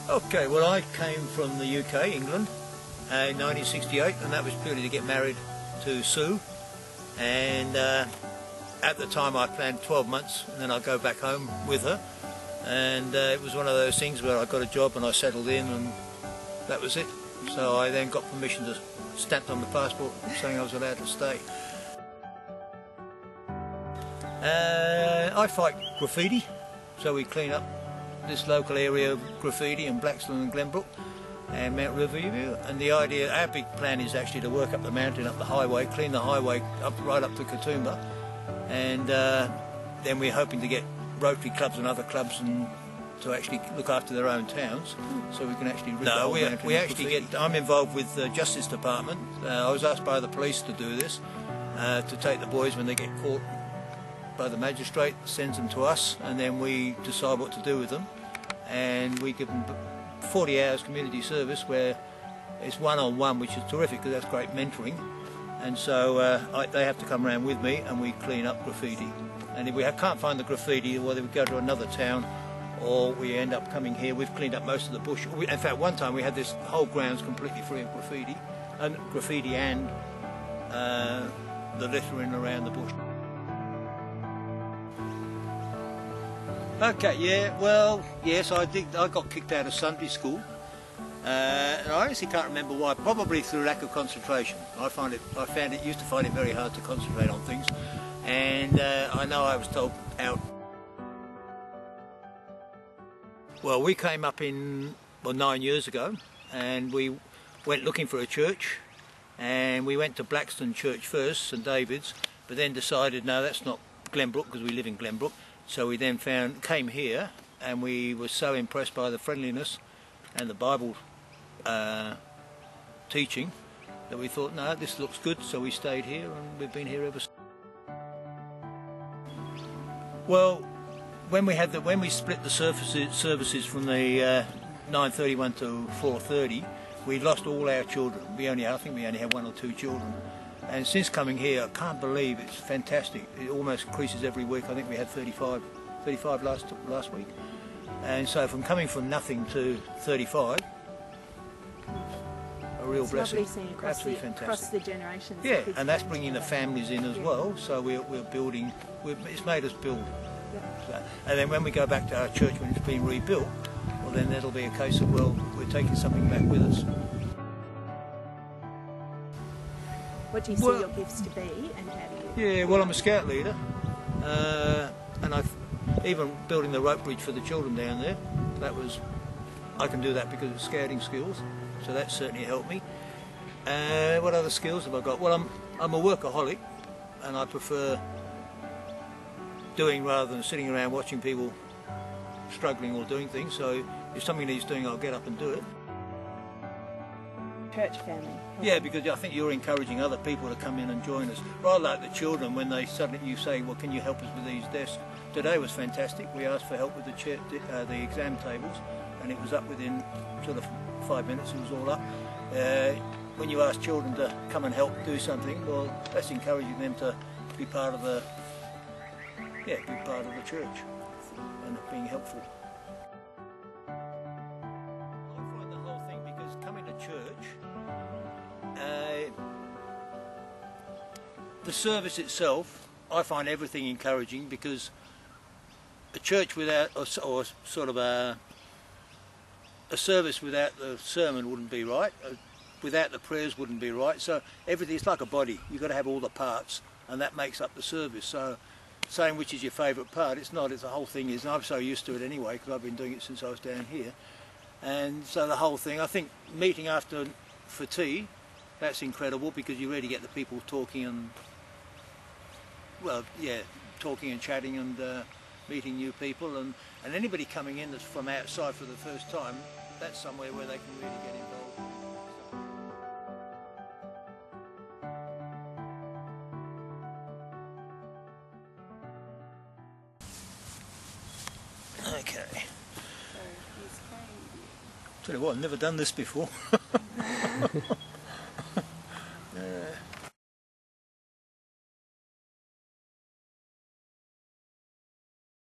Okay, well I came from the UK, England, in 1968, and that was purely to get married to Sue. And at the time I planned 12 months and then I'd go back home with her. And it was one of those things where I got a job and I settled in and that was it. So I then got permission to stamp on the passport saying I was allowed to stay. I fight graffiti, so we clean up this local area of graffiti in Blackstone and Glenbrook and Mount Riverview. And the idea, our big plan is actually to work up the mountain, up the highway, clean the highway up right up to Katoomba, and then we're hoping to get Rotary clubs and other clubs and to actually look after their own towns, so we can actually rid the whole mountain. We actually get. I'm involved with the Justice Department. I was asked by the police to do this, to take the boys when they get caught by the magistrate, sends them to us, and then we decide what to do with them. And we give them 40 hours community service where it's one-on-one, which is terrific because that's great mentoring. And so they have to come around with me and we clean up graffiti. And if we can't find the graffiti, whether we go to another town or we end up coming here, we've cleaned up most of the bush. In fact, one time we had this whole grounds completely free of graffiti and the littering around the bush. Okay, yeah, well, yes, I got kicked out of Sunday school, and I honestly can't remember why. Probably through lack of concentration. Used to find it very hard to concentrate on things, and I know I was told out. Well, we came up 9 years ago, and we went looking for a church, and we went to Blackstone Church first, St David's, but then decided no, that's not Glenbrook because we live in Glenbrook. So we then came here, and we were so impressed by the friendliness and the Bible teaching that we thought, no, this looks good. So we stayed here, and we've been here ever since. Well, when we split the services from the 9:31 to 4:30, we lost all our children. I think we only had 1 or 2 children. And since coming here, I can't believe it's fantastic. It almost increases every week. I think we had 35 last week. And so from coming from nothing to 35, a real blessing. Lovely seeing across the generations. Yeah, and that's bringing the families in as well. So we're building. It's made us build. Yeah. So, and then when we go back to our church when it's been rebuilt, well then that'll be a case of, well, we're taking something back with us. What do you see your gifts to be, and how do you... Yeah, well, I'm a scout leader, and even building the rope bridge for the children down there, I can do that because of scouting skills, so that certainly helped me. What other skills have I got? Well, I'm a workaholic, and I prefer doing rather than sitting around watching people struggling or doing things, so if something needs doing, I'll get up and do it. Church family. Yeah, because I think you're encouraging other people to come in and join us. Rather like the children when you say, well, can you help us with these desks? Today was fantastic. We asked for help with the exam tables, and it was up within sort of 5 minutes. It was all up. When you ask children to come and help do something, well, that's encouraging them to be part of the church and being helpful. Church, the service itself, I find everything encouraging, because a church without, or sort of a service without the sermon wouldn't be right, without the prayers wouldn't be right. So everything's like a body. You've got to have all the parts, and that makes up the service. So saying which is your favourite part, it's not. It's the whole thing is, and I'm so used to it anyway because I've been doing it since I was down here. And so the whole thing, I think meeting for tea, that's incredible because you really get the people talking and, well, yeah, talking and chatting and meeting new people, and anybody coming in that's from outside for the first time, that's somewhere where they can really get involved. Okay. Tell you what, I've never done this before.